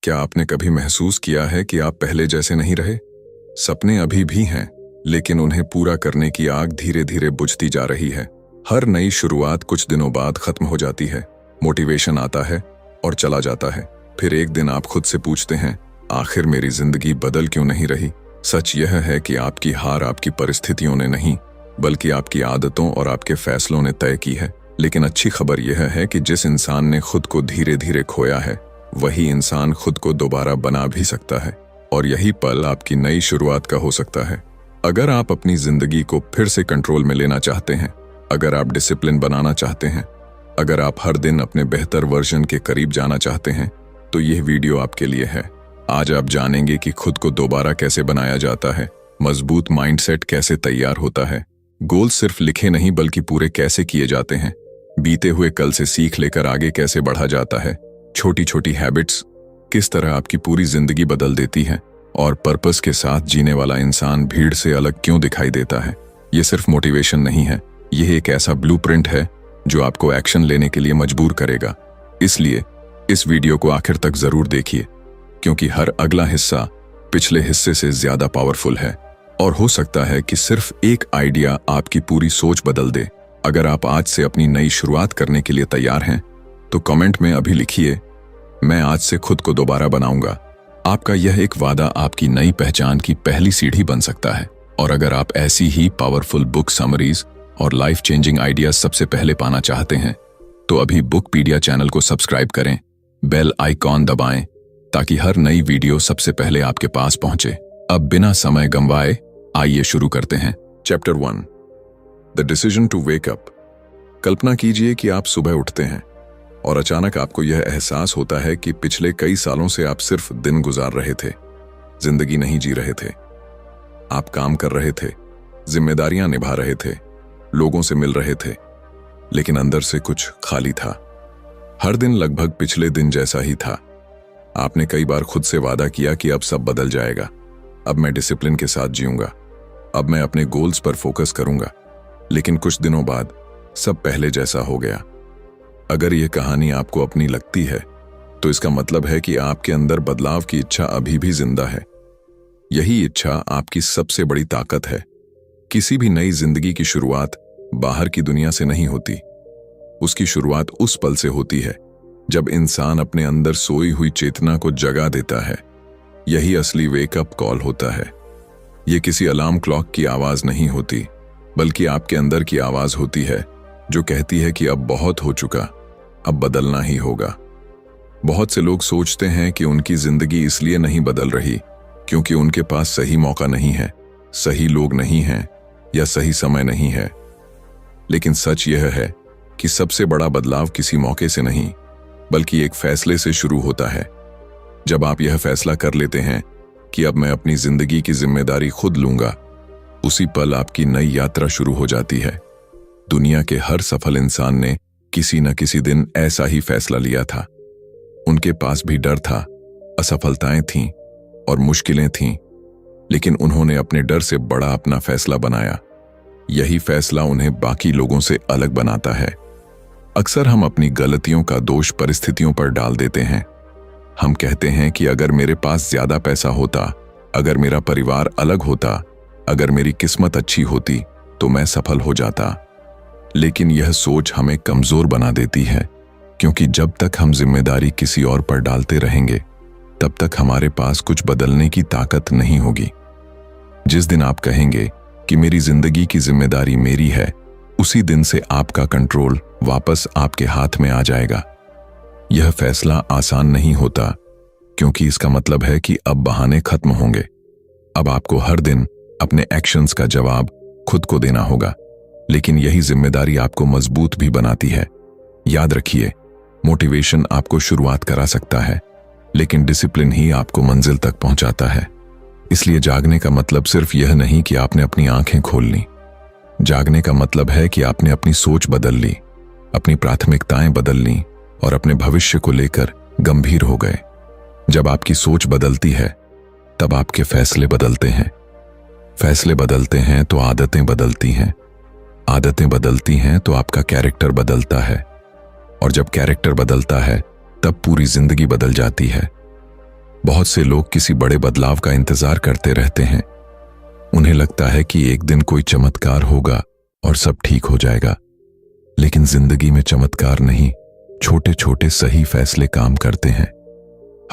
क्या आपने कभी महसूस किया है कि आप पहले जैसे नहीं रहे? सपने अभी भी हैं, लेकिन उन्हें पूरा करने की आग धीरे धीरे बुझती जा रही है। हर नई शुरुआत कुछ दिनों बाद खत्म हो जाती है। मोटिवेशन आता है और चला जाता है। फिर एक दिन आप खुद से पूछते हैं, आखिर मेरी जिंदगी बदल क्यों नहीं रही? सच यह है कि आपकी हार आपकी परिस्थितियों ने नहीं, बल्कि आपकी आदतों और आपके फैसलों ने तय की है। लेकिन अच्छी खबर यह है कि जिस इंसान ने खुद को धीरे धीरे खोया है, वही इंसान खुद को दोबारा बना भी सकता है। और यही पल आपकी नई शुरुआत का हो सकता है। अगर आप अपनी जिंदगी को फिर से कंट्रोल में लेना चाहते हैं, अगर आप डिसिप्लिन बनाना चाहते हैं, अगर आप हर दिन अपने बेहतर वर्जन के करीब जाना चाहते हैं, तो यह वीडियो आपके लिए है। आज आप जानेंगे कि खुद को दोबारा कैसे बनाया जाता है, मजबूत माइंडसेट कैसे तैयार होता है, गोल सिर्फ लिखे नहीं बल्कि पूरे कैसे किए जाते हैं, बीते हुए कल से सीख लेकर आगे कैसे बढ़ा जाता है, छोटी छोटी हैबिट्स किस तरह आपकी पूरी जिंदगी बदल देती है, और पर्पस के साथ जीने वाला इंसान भीड़ से अलग क्यों दिखाई देता है। ये सिर्फ मोटिवेशन नहीं है, यह एक ऐसा ब्लूप्रिंट है जो आपको एक्शन लेने के लिए मजबूर करेगा। इसलिए इस वीडियो को आखिर तक जरूर देखिए, क्योंकि हर अगला हिस्सा पिछले हिस्से से ज्यादा पावरफुल है। और हो सकता है कि सिर्फ एक आइडिया आपकी पूरी सोच बदल दे। अगर आप आज से अपनी नई शुरुआत करने के लिए तैयार हैं, तो कमेंट में अभी लिखिए, मैं आज से खुद को दोबारा बनाऊंगा। आपका यह एक वादा आपकी नई पहचान की पहली सीढ़ी बन सकता है। और अगर आप ऐसी ही पावरफुल बुक समरीज और लाइफ चेंजिंग आइडियाज सबसे पहले पाना चाहते हैं, तो अभी बुकपीडिया चैनल को सब्सक्राइब करें, बेल आइकॉन दबाएं, ताकि हर नई वीडियो सबसे पहले आपके पास पहुंचे। अब बिना समय गंवाए आइए शुरू करते हैं। Chapter 1, the decision to wake up. कल्पना कीजिए कि आप सुबह उठते हैं और अचानक आपको यह एहसास होता है कि पिछले कई सालों से आप सिर्फ दिन गुजार रहे थे, जिंदगी नहीं जी रहे थे। आप काम कर रहे थे, जिम्मेदारियां निभा रहे थे, लोगों से मिल रहे थे, लेकिन अंदर से कुछ खाली था। हर दिन लगभग पिछले दिन जैसा ही था। आपने कई बार खुद से वादा किया कि अब सब बदल जाएगा, अब मैं डिसिप्लिन के साथ जीऊंगा, अब मैं अपने गोल्स पर फोकस करूंगा। लेकिन कुछ दिनों बाद सब पहले जैसा हो गया। अगर यह कहानी आपको अपनी लगती है, तो इसका मतलब है कि आपके अंदर बदलाव की इच्छा अभी भी जिंदा है। यही इच्छा आपकी सबसे बड़ी ताकत है। किसी भी नई जिंदगी की शुरुआत बाहर की दुनिया से नहीं होती, उसकी शुरुआत उस पल से होती है जब इंसान अपने अंदर सोई हुई चेतना को जगा देता है। यही असली वेकअप कॉल होता है। यह किसी अलार्म क्लॉक की आवाज नहीं होती, बल्कि आपके अंदर की आवाज होती है जो कहती है कि अब बहुत हो चुका, अब बदलना ही होगा। बहुत से लोग सोचते हैं कि उनकी जिंदगी इसलिए नहीं बदल रही क्योंकि उनके पास सही मौका नहीं है, सही लोग नहीं हैं, या सही समय नहीं है। लेकिन सच यह है कि सबसे बड़ा बदलाव किसी मौके से नहीं, बल्कि एक फैसले से शुरू होता है। जब आप यह फैसला कर लेते हैं कि अब मैं अपनी जिंदगी की जिम्मेदारी खुद लूंगा, उसी पल आपकी नई यात्रा शुरू हो जाती है। दुनिया के हर सफल इंसान ने किसी न किसी दिन ऐसा ही फैसला लिया था। उनके पास भी डर था, असफलताएं थीं और मुश्किलें थीं, लेकिन उन्होंने अपने डर से बड़ा अपना फैसला बनाया। यही फैसला उन्हें बाकी लोगों से अलग बनाता है। अक्सर हम अपनी गलतियों का दोष परिस्थितियों पर डाल देते हैं। हम कहते हैं कि अगर मेरे पास ज्यादा पैसा होता, अगर मेरा परिवार अलग होता, अगर मेरी किस्मत अच्छी होती, तो मैं सफल हो जाता। लेकिन यह सोच हमें कमजोर बना देती है, क्योंकि जब तक हम जिम्मेदारी किसी और पर डालते रहेंगे, तब तक हमारे पास कुछ बदलने की ताकत नहीं होगी। जिस दिन आप कहेंगे कि मेरी जिंदगी की जिम्मेदारी मेरी है, उसी दिन से आपका कंट्रोल वापस आपके हाथ में आ जाएगा। यह फैसला आसान नहीं होता, क्योंकि इसका मतलब है कि अब बहाने खत्म होंगे। अब आपको हर दिन अपने एक्शंस का जवाब खुद को देना होगा। लेकिन यही जिम्मेदारी आपको मजबूत भी बनाती है। याद रखिए, मोटिवेशन आपको शुरुआत करा सकता है, लेकिन डिसिप्लिन ही आपको मंजिल तक पहुंचाता है। इसलिए जागने का मतलब सिर्फ यह नहीं कि आपने अपनी आंखें खोल ली। जागने का मतलब है कि आपने अपनी सोच बदल ली, अपनी प्राथमिकताएं बदल ली और अपने भविष्य को लेकर गंभीर हो गए। जब आपकी सोच बदलती है, तब आपके फैसले बदलते हैं। फैसले बदलते हैं तो आदतें बदलती हैं। आदतें बदलती हैं तो आपका कैरेक्टर बदलता है, और जब कैरेक्टर बदलता है, तब पूरी जिंदगी बदल जाती है। बहुत से लोग किसी बड़े बदलाव का इंतजार करते रहते हैं। उन्हें लगता है कि एक दिन कोई चमत्कार होगा और सब ठीक हो जाएगा। लेकिन जिंदगी में चमत्कार नहीं, छोटे छोटे सही फैसले काम करते हैं।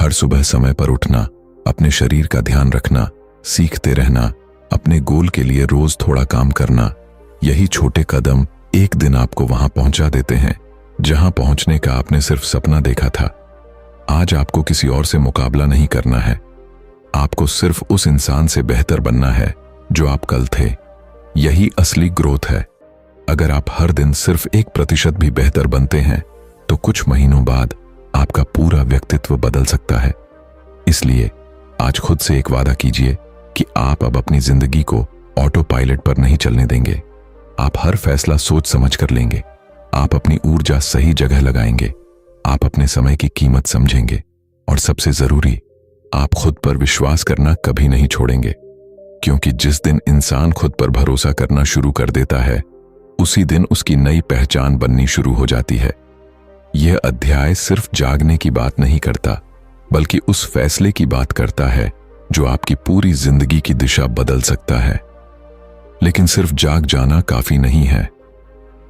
हर सुबह समय पर उठना, अपने शरीर का ध्यान रखना, सीखते रहना, अपने गोल के लिए रोज थोड़ा काम करना, यही छोटे कदम एक दिन आपको वहां पहुंचा देते हैं जहां पहुंचने का आपने सिर्फ सपना देखा था। आज आपको किसी और से मुकाबला नहीं करना है, आपको सिर्फ उस इंसान से बेहतर बनना है जो आप कल थे। यही असली ग्रोथ है। अगर आप हर दिन सिर्फ 1% भी बेहतर बनते हैं तो कुछ महीनों बाद आपका पूरा व्यक्तित्व बदल सकता है। इसलिए आज खुद से एक वादा कीजिए कि आप अब अपनी जिंदगी को ऑटो पायलट पर नहीं चलने देंगे। आप हर फैसला सोच समझ कर लेंगे, आप अपनी ऊर्जा सही जगह लगाएंगे, आप अपने समय की कीमत समझेंगे और सबसे जरूरी, आप खुद पर विश्वास करना कभी नहीं छोड़ेंगे। क्योंकि जिस दिन इंसान खुद पर भरोसा करना शुरू कर देता है, उसी दिन उसकी नई पहचान बननी शुरू हो जाती है। यह अध्याय सिर्फ जागने की बात नहीं करता, बल्कि उस फैसले की बात करता है जो आपकी पूरी जिंदगी की दिशा बदल सकता है। लेकिन सिर्फ जाग जाना काफी नहीं है।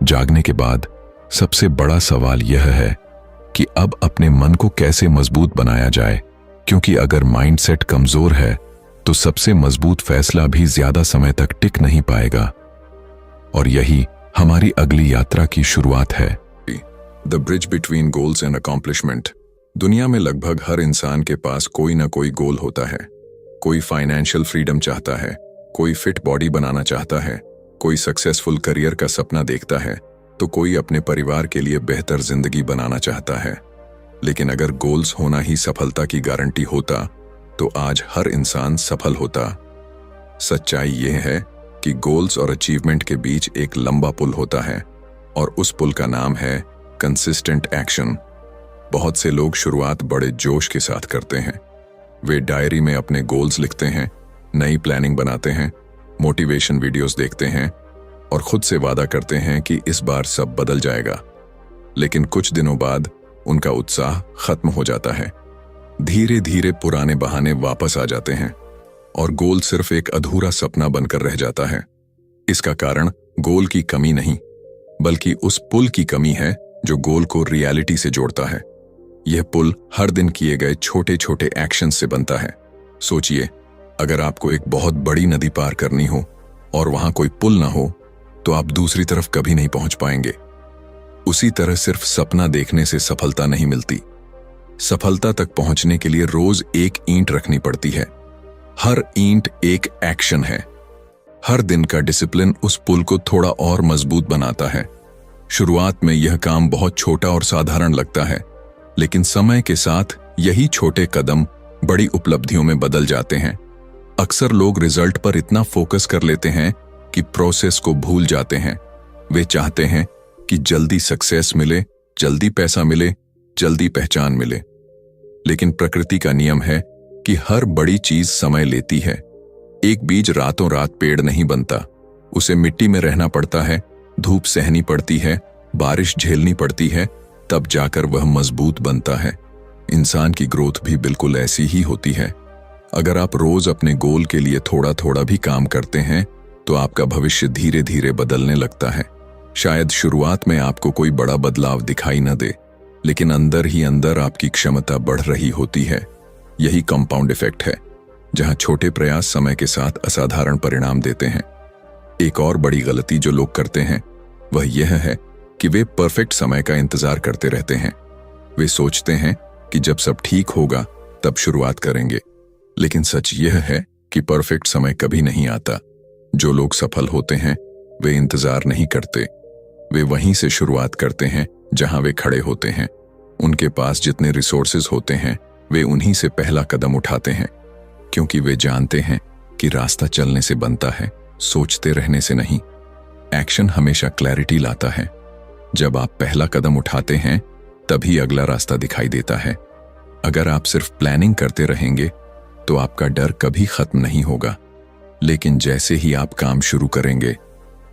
जागने के बाद सबसे बड़ा सवाल यह है कि अब अपने मन को कैसे मजबूत बनाया जाए, क्योंकि अगर माइंडसेट कमजोर है तो सबसे मजबूत फैसला भी ज्यादा समय तक टिक नहीं पाएगा। और यही हमारी अगली यात्रा की शुरुआत है। The bridge between goals and accomplishment. दुनिया में लगभग हर इंसान के पास कोई ना कोई गोल होता है। कोई फाइनेंशियल फ्रीडम चाहता है, कोई फिट बॉडी बनाना चाहता है, कोई सक्सेसफुल करियर का सपना देखता है, तो कोई अपने परिवार के लिए बेहतर जिंदगी बनाना चाहता है। लेकिन अगर गोल्स होना ही सफलता की गारंटी होता तो आज हर इंसान सफल होता। सच्चाई यह है कि गोल्स और अचीवमेंट के बीच एक लंबा पुल होता है और उस पुल का नाम है कंसिस्टेंट एक्शन। बहुत से लोग शुरुआत बड़े जोश के साथ करते हैं। वे डायरी में अपने गोल्स लिखते हैं, नई प्लानिंग बनाते हैं, मोटिवेशन वीडियोस देखते हैं और खुद से वादा करते हैं कि इस बार सब बदल जाएगा। लेकिन कुछ दिनों बाद उनका उत्साह खत्म हो जाता है। धीरे धीरे पुराने बहाने वापस आ जाते हैं और गोल सिर्फ एक अधूरा सपना बनकर रह जाता है। इसका कारण गोल की कमी नहीं, बल्कि उस पुल की कमी है जो गोल को रियलिटी से जोड़ता है। यह पुल हर दिन किए गए छोटे छोटे एक्शन से बनता है। सोचिए, अगर आपको एक बहुत बड़ी नदी पार करनी हो और वहां कोई पुल ना हो तो आप दूसरी तरफ कभी नहीं पहुंच पाएंगे। उसी तरह सिर्फ सपना देखने से सफलता नहीं मिलती। सफलता तक पहुंचने के लिए रोज एक ईंट रखनी पड़ती है। हर ईंट एक एक्शन है। हर दिन का डिसिप्लिन उस पुल को थोड़ा और मजबूत बनाता है। शुरुआत में यह काम बहुत छोटा और साधारण लगता है, लेकिन समय के साथ यही छोटे कदम बड़ी उपलब्धियों में बदल जाते हैं। अक्सर लोग रिजल्ट पर इतना फोकस कर लेते हैं कि प्रोसेस को भूल जाते हैं। वे चाहते हैं कि जल्दी सक्सेस मिले, जल्दी पैसा मिले, जल्दी पहचान मिले। लेकिन प्रकृति का नियम है कि हर बड़ी चीज समय लेती है। एक बीज रातों रात पेड़ नहीं बनता। उसे मिट्टी में रहना पड़ता है, धूप सहनी पड़ती है, बारिश झेलनी पड़ती है, तब जाकर वह मजबूत बनता है। इंसान की ग्रोथ भी बिल्कुल ऐसी ही होती है। अगर आप रोज अपने गोल के लिए थोड़ा थोड़ा भी काम करते हैं तो आपका भविष्य धीरे धीरे बदलने लगता है। शायद शुरुआत में आपको कोई बड़ा बदलाव दिखाई न दे, लेकिन अंदर ही अंदर आपकी क्षमता बढ़ रही होती है। यही कंपाउंड इफेक्ट है, जहां छोटे प्रयास समय के साथ असाधारण परिणाम देते हैं। एक और बड़ी गलती जो लोग करते हैं वह यह है कि वे परफेक्ट समय का इंतजार करते रहते हैं। वे सोचते हैं कि जब सब ठीक होगा तब शुरुआत करेंगे, लेकिन सच यह है कि परफेक्ट समय कभी नहीं आता। जो लोग सफल होते हैं वे इंतजार नहीं करते, वे वहीं से शुरुआत करते हैं जहां वे खड़े होते हैं। उनके पास जितने रिसोर्सेज होते हैं वे उन्हीं से पहला कदम उठाते हैं, क्योंकि वे जानते हैं कि रास्ता चलने से बनता है, सोचते रहने से नहीं। एक्शन हमेशा क्लैरिटी लाता है। जब आप पहला कदम उठाते हैं तभी अगला रास्ता दिखाई देता है। अगर आप सिर्फ प्लानिंग करते रहेंगे तो आपका डर कभी खत्म नहीं होगा, लेकिन जैसे ही आप काम शुरू करेंगे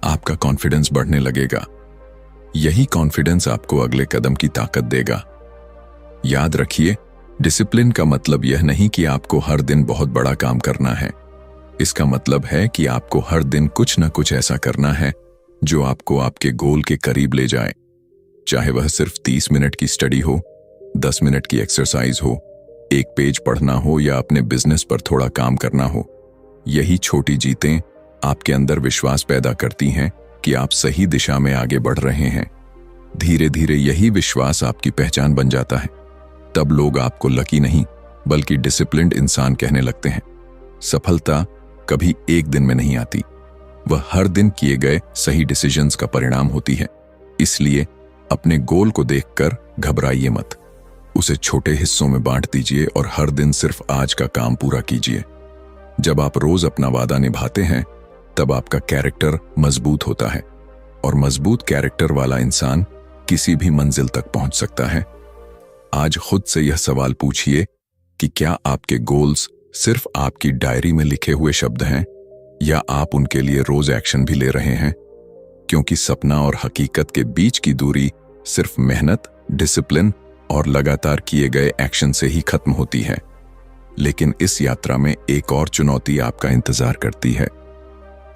आपका कॉन्फिडेंस बढ़ने लगेगा। यही कॉन्फिडेंस आपको अगले कदम की ताकत देगा। याद रखिए, डिसिप्लिन का मतलब यह नहीं कि आपको हर दिन बहुत बड़ा काम करना है। इसका मतलब है कि आपको हर दिन कुछ न कुछ ऐसा करना है जो आपको आपके गोल के करीब ले जाए, चाहे वह सिर्फ 30 मिनट की स्टडी हो, 10 मिनट की एक्सरसाइज हो, एक पेज पढ़ना हो या अपने बिजनेस पर थोड़ा काम करना हो। यही छोटी जीतें आपके अंदर विश्वास पैदा करती हैं कि आप सही दिशा में आगे बढ़ रहे हैं। धीरे धीरे यही विश्वास आपकी पहचान बन जाता है। तब लोग आपको लकी नहीं बल्कि डिसिप्लिन्ड इंसान कहने लगते हैं। सफलता कभी एक दिन में नहीं आती, वह हर दिन किए गए सही डिसीजंस का परिणाम होती है। इसलिए अपने गोल को देखकर घबराइए मत, उसे छोटे हिस्सों में बांट दीजिए और हर दिन सिर्फ आज का काम पूरा कीजिए। जब आप रोज अपना वादा निभाते हैं तब आपका कैरेक्टर मजबूत होता है और मजबूत कैरेक्टर वाला इंसान किसी भी मंजिल तक पहुंच सकता है। आज खुद से यह सवाल पूछिए कि क्या आपके गोल्स सिर्फ आपकी डायरी में लिखे हुए शब्द हैं या आप उनके लिए रोज एक्शन भी ले रहे हैं? क्योंकि सपना और हकीकत के बीच की दूरी सिर्फ मेहनत, डिसिप्लिन और लगातार किए गए एक्शन से ही खत्म होती है। लेकिन इस यात्रा में एक और चुनौती आपका इंतजार करती है।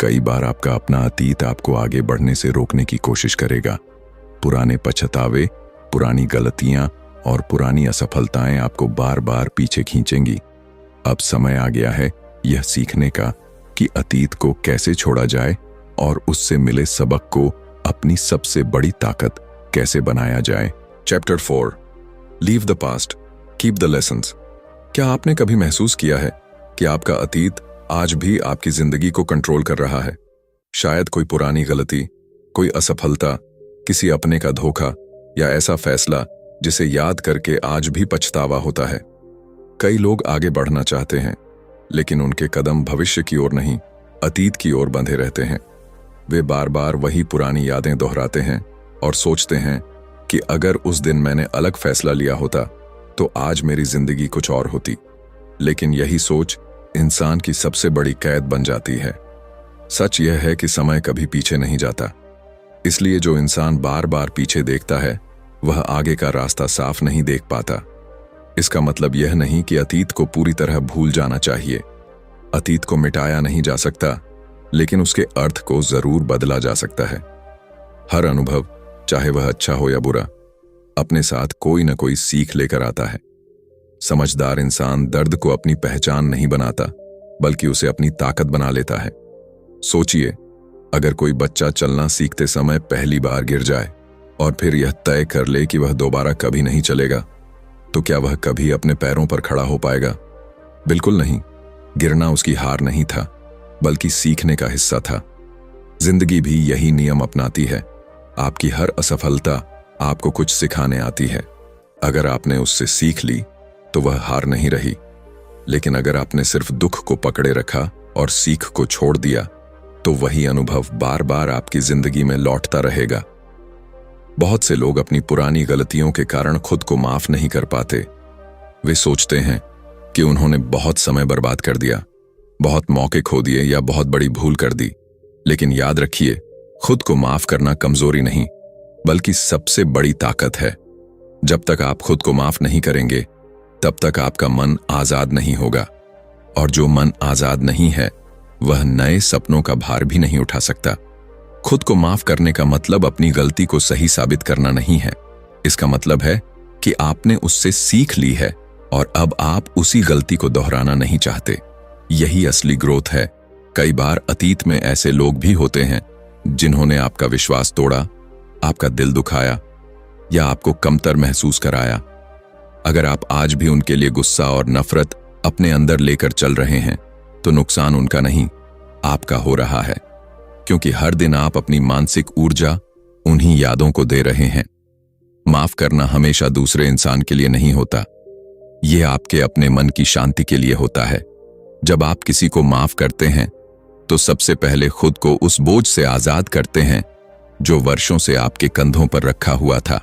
कई बार आपका अपना अतीत आपको आगे बढ़ने से रोकने की कोशिश करेगा। पुराने पछतावे, पुरानी गलतियां और पुरानी असफलताएं आपको बार बार पीछे खींचेंगी। अब समय आ गया है यह सीखने का कि अतीत को कैसे छोड़ा जाए और उससे मिले सबक को अपनी सबसे बड़ी ताकत कैसे बनाया जाए। Chapter 4, leave the past, keep the lessons. क्या आपने कभी महसूस किया है कि आपका अतीत आज भी आपकी जिंदगी को कंट्रोल कर रहा है? शायद कोई पुरानी गलती, कोई असफलता, किसी अपने का धोखा या ऐसा फैसला जिसे याद करके आज भी पछतावा होता है। कई लोग आगे बढ़ना चाहते हैं लेकिन उनके कदम भविष्य की ओर नहीं, अतीत की ओर बंधे रहते हैं। वे बार बार वही पुरानी यादें दोहराते हैं और सोचते हैं कि अगर उस दिन मैंने अलग फैसला लिया होता तो आज मेरी जिंदगी कुछ और होती। लेकिन यही सोच इंसान की सबसे बड़ी कैद बन जाती है। सच यह है कि समय कभी पीछे नहीं जाता, इसलिए जो इंसान बार बार पीछे देखता है वह आगे का रास्ता साफ नहीं देख पाता। इसका मतलब यह नहीं कि अतीत को पूरी तरह भूल जाना चाहिए। अतीत को मिटाया नहीं जा सकता, लेकिन उसके अर्थ को जरूर बदला जा सकता है। हर अनुभव, चाहे वह अच्छा हो या बुरा, अपने साथ कोई न कोई सीख लेकर आता है। समझदार इंसान दर्द को अपनी पहचान नहीं बनाता, बल्कि उसे अपनी ताकत बना लेता है। सोचिए, अगर कोई बच्चा चलना सीखते समय पहली बार गिर जाए और फिर यह तय कर ले कि वह दोबारा कभी नहीं चलेगा, तो क्या वह कभी अपने पैरों पर खड़ा हो पाएगा? बिल्कुल नहीं। गिरना उसकी हार नहीं था, बल्कि सीखने का हिस्सा था। जिंदगी भी यही नियम अपनाती है। आपकी हर असफलता आपको कुछ सिखाने आती है। अगर आपने उससे सीख ली तो वह हार नहीं रही, लेकिन अगर आपने सिर्फ दुख को पकड़े रखा और सीख को छोड़ दिया तो वही अनुभव बार बार आपकी जिंदगी में लौटता रहेगा। बहुत से लोग अपनी पुरानी गलतियों के कारण खुद को माफ नहीं कर पाते। वे सोचते हैं कि उन्होंने बहुत समय बर्बाद कर दिया, बहुत मौके खो दिए या बहुत बड़ी भूल कर दी। लेकिन याद रखिए, खुद को माफ करना कमजोरी नहीं, बल्कि सबसे बड़ी ताकत है। जब तक आप खुद को माफ नहीं करेंगे, तब तक आपका मन आजाद नहीं होगा, और जो मन आजाद नहीं है वह नए सपनों का भार भी नहीं उठा सकता। खुद को माफ करने का मतलब अपनी गलती को सही साबित करना नहीं है। इसका मतलब है कि आपने उससे सीख ली है और अब आप उसी गलती को दोहराना नहीं चाहते। यही असली ग्रोथ है। कई बार अतीत में ऐसे लोग भी होते हैं जिन्होंने आपका विश्वास तोड़ा, आपका दिल दुखाया या आपको कमतर महसूस कराया। अगर आप आज भी उनके लिए गुस्सा और नफरत अपने अंदर लेकर चल रहे हैं, तो नुकसान उनका नहीं, आपका हो रहा है, क्योंकि हर दिन आप अपनी मानसिक ऊर्जा उन्हीं यादों को दे रहे हैं। माफ करना हमेशा दूसरे इंसान के लिए नहीं होता, यह आपके अपने मन की शांति के लिए होता है। जब आप किसी को माफ करते हैं तो सबसे पहले खुद को उस बोझ से आजाद करते हैं जो वर्षों से आपके कंधों पर रखा हुआ था।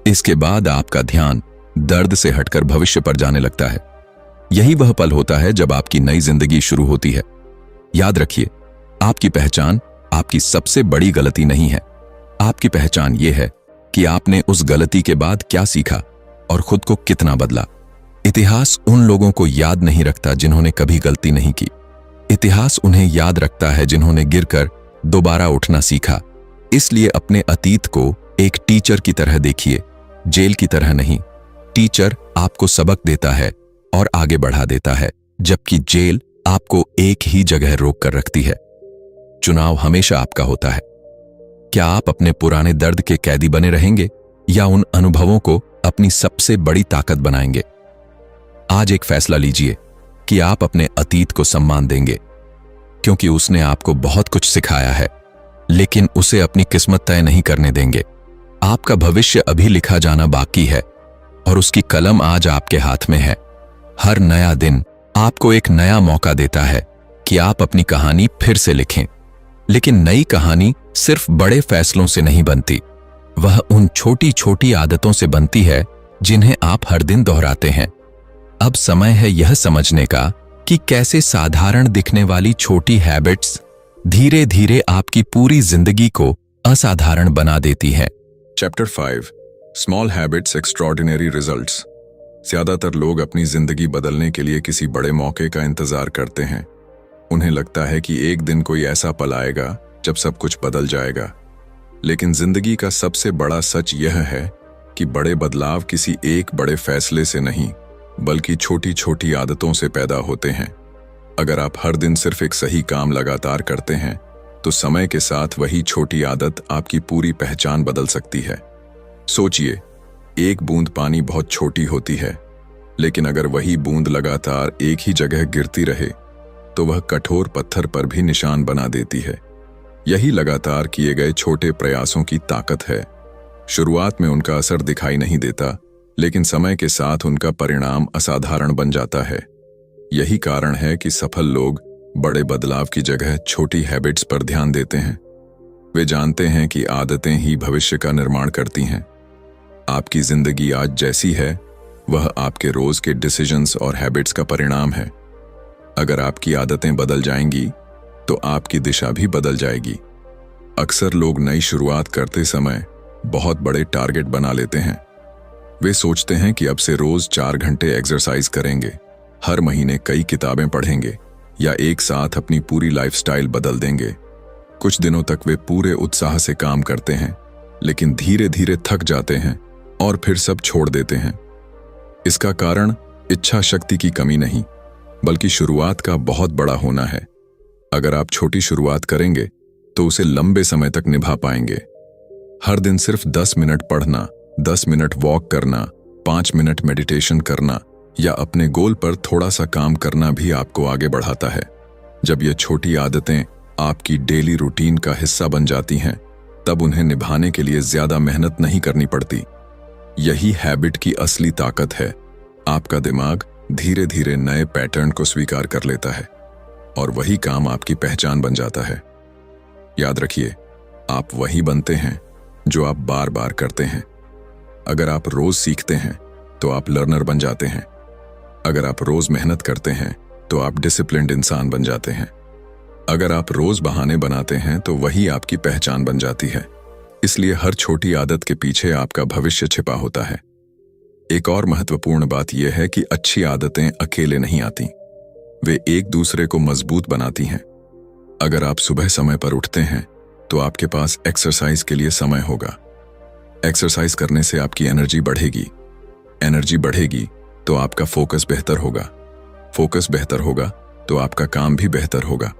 इसके बाद आपका ध्यान दर्द से हटकर भविष्य पर जाने लगता है। यही वह पल होता है जब आपकी नई जिंदगी शुरू होती है। याद रखिए, आपकी पहचान आपकी सबसे बड़ी गलती नहीं है। आपकी पहचान यह है कि आपने उस गलती के बाद क्या सीखा और खुद को कितना बदला। इतिहास उन लोगों को याद नहीं रखता जिन्होंने कभी गलती नहीं की। इतिहास उन्हें याद रखता है जिन्होंने गिरकर दोबारा उठना सीखा। इसलिए अपने अतीत को एक टीचर की तरह देखिए, जेल की तरह नहीं। टीचर आपको सबक देता है और आगे बढ़ा देता है, जबकि जेल आपको एक ही जगह रोक कर रखती है। चुनाव हमेशा आपका होता है। क्या आप अपने पुराने दर्द के कैदी बने रहेंगे या उन अनुभवों को अपनी सबसे बड़ी ताकत बनाएंगे? आज एक फैसला लीजिए कि आप अपने अतीत को सम्मान देंगे, क्योंकि उसने आपको बहुत कुछ सिखाया है, लेकिन उसे अपनी किस्मत तय नहीं करने देंगे। आपका भविष्य अभी लिखा जाना बाकी है और उसकी कलम आज आपके हाथ में है। हर नया दिन आपको एक नया मौका देता है कि आप अपनी कहानी फिर से लिखें। लेकिन नई कहानी सिर्फ बड़े फैसलों से नहीं बनती, वह उन छोटी छोटी आदतों से बनती है जिन्हें आप हर दिन दोहराते हैं। अब समय है यह समझने का कि कैसे साधारण दिखने वाली छोटी हैबिट्स धीरे धीरे आपकी पूरी जिंदगी को असाधारण बना देती हैं। Chapter 5 small habits extraordinary results. ज्यादातर लोग अपनी जिंदगी बदलने के लिए किसी बड़े मौके का इंतजार करते हैं। उन्हें लगता है कि एक दिन कोई ऐसा पल आएगा जब सब कुछ बदल जाएगा। लेकिन जिंदगी का सबसे बड़ा सच यह है कि बड़े बदलाव किसी एक बड़े फैसले से नहीं, बल्कि छोटी छोटी आदतों से पैदा होते हैं। अगर आप हर दिन सिर्फ एक सही काम लगातार करते हैं, तो समय के साथ वही छोटी आदत आपकी पूरी पहचान बदल सकती है। सोचिए, एक बूंद पानी बहुत छोटी होती है, लेकिन अगर वही बूंद लगातार एक ही जगह गिरती रहे तो वह कठोर पत्थर पर भी निशान बना देती है। यही लगातार किए गए छोटे प्रयासों की ताकत है। शुरुआत में उनका असर दिखाई नहीं देता, लेकिन समय के साथ उनका परिणाम असाधारण बन जाता है। यही कारण है कि सफल लोग बड़े बदलाव की जगह छोटी हैबिट्स पर ध्यान देते हैं। वे जानते हैं कि आदतें ही भविष्य का निर्माण करती हैं। आपकी जिंदगी आज जैसी है, वह आपके रोज के डिसीजंस और हैबिट्स का परिणाम है। अगर आपकी आदतें बदल जाएंगी, तो आपकी दिशा भी बदल जाएगी। अक्सर लोग नई शुरुआत करते समय बहुत बड़े टारगेट बना लेते हैं। वे सोचते हैं कि अब से रोज 4 घंटे एक्सरसाइज करेंगे, हर महीने कई किताबें पढ़ेंगे या एक साथ अपनी पूरी लाइफस्टाइल बदल देंगे। कुछ दिनों तक वे पूरे उत्साह से काम करते हैं, लेकिन धीरे धीरे थक जाते हैं और फिर सब छोड़ देते हैं। इसका कारण इच्छा शक्ति की कमी नहीं, बल्कि शुरुआत का बहुत बड़ा होना है। अगर आप छोटी शुरुआत करेंगे तो उसे लंबे समय तक निभा पाएंगे। हर दिन सिर्फ 10 मिनट पढ़ना, 10 मिनट वॉक करना, 5 मिनट मेडिटेशन करना या अपने गोल पर थोड़ा सा काम करना भी आपको आगे बढ़ाता है। जब ये छोटी आदतें आपकी डेली रूटीन का हिस्सा बन जाती हैं, तब उन्हें निभाने के लिए ज्यादा मेहनत नहीं करनी पड़ती। यही हैबिट की असली ताकत है। आपका दिमाग धीरे धीरे नए पैटर्न को स्वीकार कर लेता है और वही काम आपकी पहचान बन जाता है। याद रखिए, आप वही बनते हैं जो आप बार बार करते हैं। अगर आप रोज सीखते हैं तो आप लर्नर बन जाते हैं। अगर आप रोज मेहनत करते हैं तो आप डिसिप्लिन्ड इंसान बन जाते हैं। अगर आप रोज बहाने बनाते हैं तो वही आपकी पहचान बन जाती है। इसलिए हर छोटी आदत के पीछे आपका भविष्य छिपा होता है। एक और महत्वपूर्ण बात यह है कि अच्छी आदतें अकेले नहीं आती, वे एक दूसरे को मजबूत बनाती हैं। अगर आप सुबह समय पर उठते हैं तो आपके पास एक्सरसाइज के लिए समय होगा। एक्सरसाइज करने से आपकी एनर्जी बढ़ेगी। एनर्जी बढ़ेगी तो आपका फोकस बेहतर होगा। फोकस बेहतर होगा तो आपका काम भी बेहतर होगा।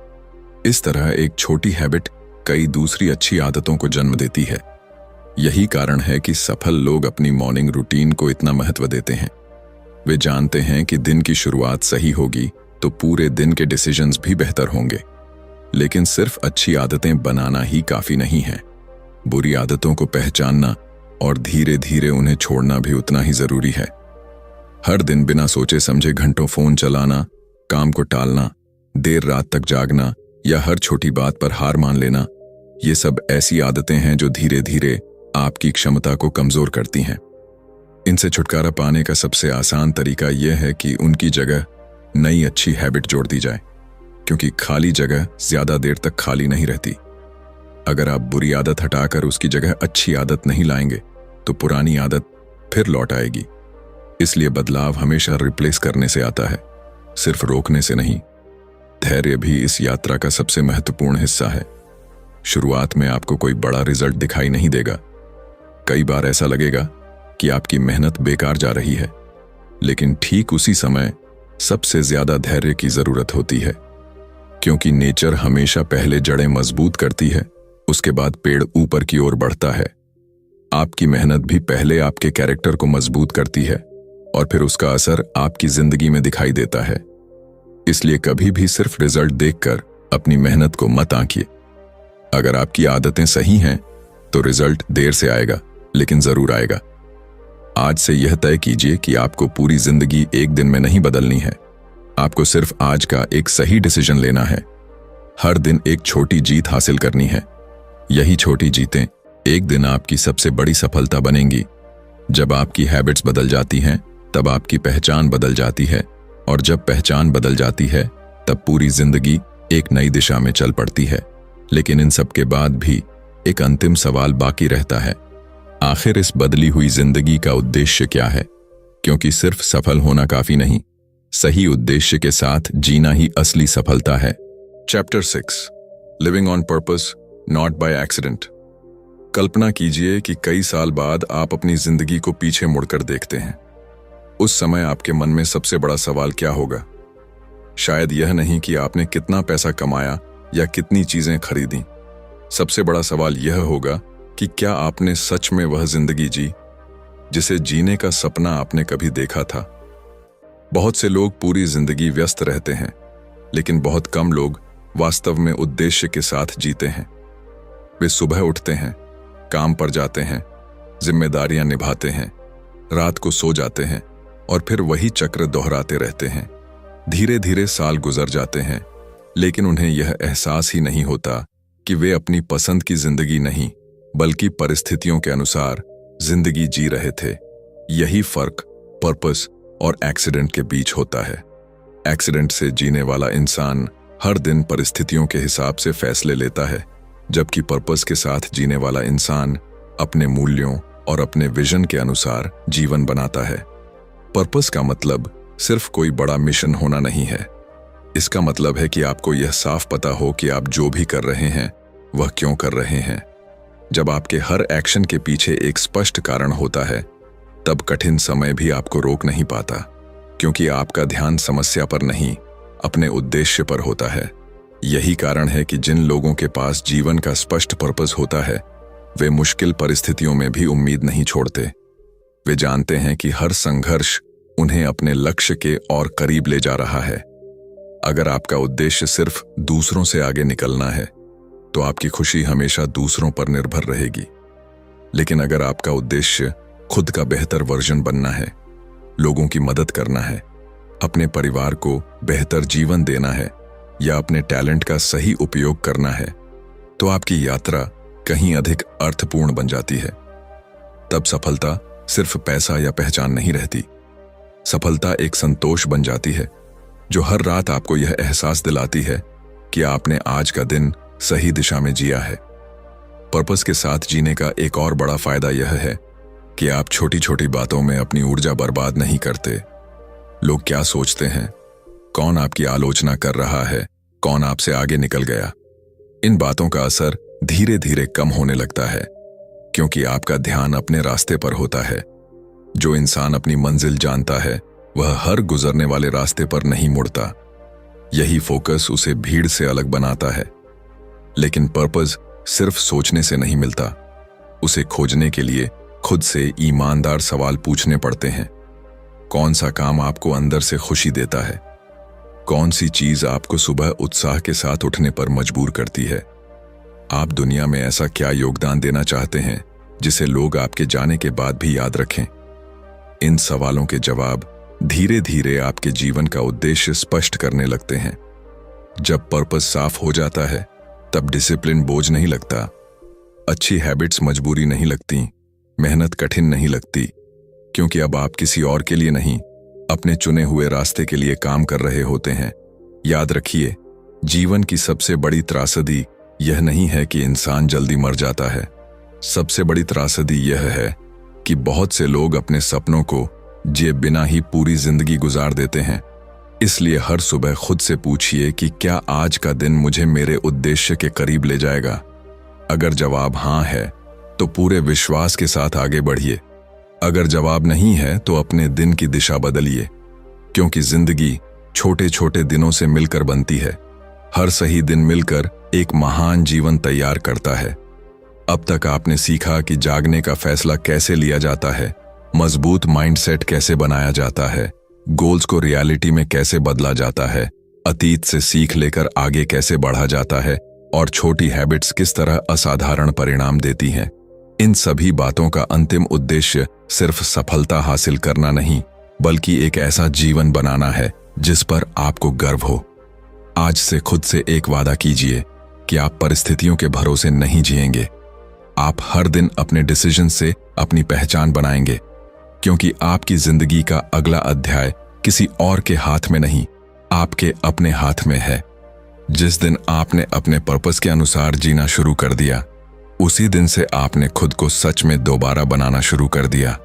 इस तरह एक छोटी हैबिट कई दूसरी अच्छी आदतों को जन्म देती है। यही कारण है कि सफल लोग अपनी मॉर्निंग रूटीन को इतना महत्व देते हैं। वे जानते हैं कि दिन की शुरुआत सही होगी तो पूरे दिन के डिसीजंस भी बेहतर होंगे। लेकिन सिर्फ अच्छी आदतें बनाना ही काफी नहीं है। बुरी आदतों को पहचानना और धीरे धीरे उन्हें छोड़ना भी उतना ही जरूरी है। हर दिन बिना सोचे समझे घंटों फोन चलाना, काम को टालना, देर रात तक जागना या हर छोटी बात पर हार मान लेना, ये सब ऐसी आदतें हैं जो धीरे धीरे आपकी क्षमता को कमजोर करती हैं। इनसे छुटकारा पाने का सबसे आसान तरीका यह है कि उनकी जगह नई अच्छी हैबिट जोड़ दी जाए, क्योंकि खाली जगह ज्यादा देर तक खाली नहीं रहती। अगर आप बुरी आदत हटाकर उसकी जगह अच्छी आदत नहीं लाएंगे तो पुरानी आदत फिर लौट आएगी। इसलिए बदलाव हमेशा रिप्लेस करने से आता है, सिर्फ रोकने से नहीं। धैर्य भी इस यात्रा का सबसे महत्वपूर्ण हिस्सा है। शुरुआत में आपको कोई बड़ा रिजल्ट दिखाई नहीं देगा। कई बार ऐसा लगेगा कि आपकी मेहनत बेकार जा रही है, लेकिन ठीक उसी समय सबसे ज्यादा धैर्य की जरूरत होती है, क्योंकि नेचर हमेशा पहले जड़ें मजबूत करती है, उसके बाद पेड़ ऊपर की ओर बढ़ता है। आपकी मेहनत भी पहले आपके कैरेक्टर को मजबूत करती है और फिर उसका असर आपकी जिंदगी में दिखाई देता है। इसलिए कभी भी सिर्फ रिजल्ट देखकर अपनी मेहनत को मत आंकिए। अगर आपकी आदतें सही हैं तो रिजल्ट देर से आएगा, लेकिन जरूर आएगा। आज से यह तय कीजिए कि आपको पूरी जिंदगी एक दिन में नहीं बदलनी है। आपको सिर्फ आज का एक सही डिसीजन लेना है। हर दिन एक छोटी जीत हासिल करनी है। यही छोटी जीतें एक दिन आपकी सबसे बड़ी सफलता बनेंगी। जब आपकी हैबिट्स बदल जाती हैं, तब आपकी पहचान बदल जाती है, और जब पहचान बदल जाती है तब पूरी जिंदगी एक नई दिशा में चल पड़ती है। लेकिन इन सब के बाद भी एक अंतिम सवाल बाकी रहता है, आखिर इस बदली हुई जिंदगी का उद्देश्य क्या है? क्योंकि सिर्फ सफल होना काफी नहीं, सही उद्देश्य के साथ जीना ही असली सफलता है। Chapter 6, living on purpose not by accident. कल्पना कीजिए कि कई साल बाद आप अपनी जिंदगी को पीछे मुड़कर देखते हैं। उस समय आपके मन में सबसे बड़ा सवाल क्या होगा? शायद यह नहीं कि आपने कितना पैसा कमाया या कितनी चीजें खरीदी। सबसे बड़ा सवाल यह होगा कि क्या आपने सच में वह जिंदगी जी जिसे जीने का सपना आपने कभी देखा था। बहुत से लोग पूरी जिंदगी व्यस्त रहते हैं, लेकिन बहुत कम लोग वास्तव में उद्देश्य के साथ जीते हैं। वे सुबह उठते हैं, काम पर जाते हैं, जिम्मेदारियां निभाते हैं, रात को सो जाते हैं और फिर वही चक्र दोहराते रहते हैं। धीरे धीरे साल गुजर जाते हैं, लेकिन उन्हें यह एहसास ही नहीं होता कि वे अपनी पसंद की जिंदगी नहीं बल्कि परिस्थितियों के अनुसार जिंदगी जी रहे थे। यही फर्क पर्पस और एक्सीडेंट के बीच होता है। एक्सीडेंट से जीने वाला इंसान हर दिन परिस्थितियों के हिसाब से फैसले लेता है, जबकि पर्पस के साथ जीने वाला इंसान अपने मूल्यों और अपने विजन के अनुसार जीवन बनाता है। पर्पस का मतलब सिर्फ कोई बड़ा मिशन होना नहीं है। इसका मतलब है कि आपको यह साफ पता हो कि आप जो भी कर रहे हैं वह क्यों कर रहे हैं। जब आपके हर एक्शन के पीछे एक स्पष्ट कारण होता है, तब कठिन समय भी आपको रोक नहीं पाता, क्योंकि आपका ध्यान समस्या पर नहीं, अपने उद्देश्य पर होता है। यही कारण है कि जिन लोगों के पास जीवन का स्पष्ट पर्पस होता है, वे मुश्किल परिस्थितियों में भी उम्मीद नहीं छोड़ते। वे जानते हैं कि हर संघर्ष उन्हें अपने लक्ष्य के और करीब ले जा रहा है। अगर आपका उद्देश्य सिर्फ दूसरों से आगे निकलना है, तो आपकी खुशी हमेशा दूसरों पर निर्भर रहेगी। लेकिन अगर आपका उद्देश्य खुद का बेहतर वर्जन बनना है, लोगों की मदद करना है, अपने परिवार को बेहतर जीवन देना है या अपने टैलेंट का सही उपयोग करना है, तो आपकी यात्रा कहीं अधिक अर्थपूर्ण बन जाती है। तब सफलता सिर्फ पैसा या पहचान नहीं रहती। सफलता एक संतोष बन जाती है, जो हर रात आपको यह एहसास दिलाती है कि आपने आज का दिन सही दिशा में जिया है। पर्पस के साथ जीने का एक और बड़ा फायदा यह है कि आप छोटी छोटी बातों में अपनी ऊर्जा बर्बाद नहीं करते। लोग क्या सोचते हैं, कौन आपकी आलोचना कर रहा है, कौन आपसे आगे निकल गया, इन बातों का असर धीरे धीरे कम होने लगता है, क्योंकि आपका ध्यान अपने रास्ते पर होता है। जो इंसान अपनी मंजिल जानता है, वह हर गुजरने वाले रास्ते पर नहीं मुड़ता। यही फोकस उसे भीड़ से अलग बनाता है। लेकिन पर्पस सिर्फ सोचने से नहीं मिलता। उसे खोजने के लिए खुद से ईमानदार सवाल पूछने पड़ते हैं। कौन सा काम आपको अंदर से खुशी देता है? कौन सी चीज आपको सुबह उत्साह के साथ उठने पर मजबूर करती है? आप दुनिया में ऐसा क्या योगदान देना चाहते हैं जिसे लोग आपके जाने के बाद भी याद रखें? इन सवालों के जवाब धीरे धीरे आपके जीवन का उद्देश्य स्पष्ट करने लगते हैं। जब पर्पस साफ हो जाता है, तब डिसिप्लिन बोझ नहीं लगता, अच्छी हैबिट्स मजबूरी नहीं लगती, मेहनत कठिन नहीं लगती, क्योंकि अब आप किसी और के लिए नहीं, अपने चुने हुए रास्ते के लिए काम कर रहे होते हैं। याद रखिए, जीवन की सबसे बड़ी त्रासदी यह नहीं है कि इंसान जल्दी मर जाता है। सबसे बड़ी त्रासदी यह है कि बहुत से लोग अपने सपनों को जिए बिना ही पूरी जिंदगी गुजार देते हैं। इसलिए हर सुबह खुद से पूछिए कि क्या आज का दिन मुझे मेरे उद्देश्य के करीब ले जाएगा। अगर जवाब हाँ है तो पूरे विश्वास के साथ आगे बढ़िए। अगर जवाब नहीं है तो अपने दिन की दिशा बदलिए, क्योंकि जिंदगी छोटे छोटे दिनों से मिलकर बनती है। हर सही दिन मिलकर एक महान जीवन तैयार करता है। अब तक आपने सीखा कि जागने का फैसला कैसे लिया जाता है, मजबूत माइंडसेट कैसे बनाया जाता है, गोल्स को रियलिटी में कैसे बदला जाता है, अतीत से सीख लेकर आगे कैसे बढ़ा जाता है और छोटी हैबिट्स किस तरह असाधारण परिणाम देती हैं। इन सभी बातों का अंतिम उद्देश्य सिर्फ सफलता हासिल करना नहीं, बल्कि एक ऐसा जीवन बनाना है जिस पर आपको गर्व हो। आज से खुद से एक वादा कीजिए कि आप परिस्थितियों के भरोसे नहीं जिएंगे। आप हर दिन अपने डिसीजन से अपनी पहचान बनाएंगे, क्योंकि आपकी जिंदगी का अगला अध्याय किसी और के हाथ में नहीं, आपके अपने हाथ में है। जिस दिन आपने अपने पर्पस के अनुसार जीना शुरू कर दिया, उसी दिन से आपने खुद को सच में दोबारा बनाना शुरू कर दिया।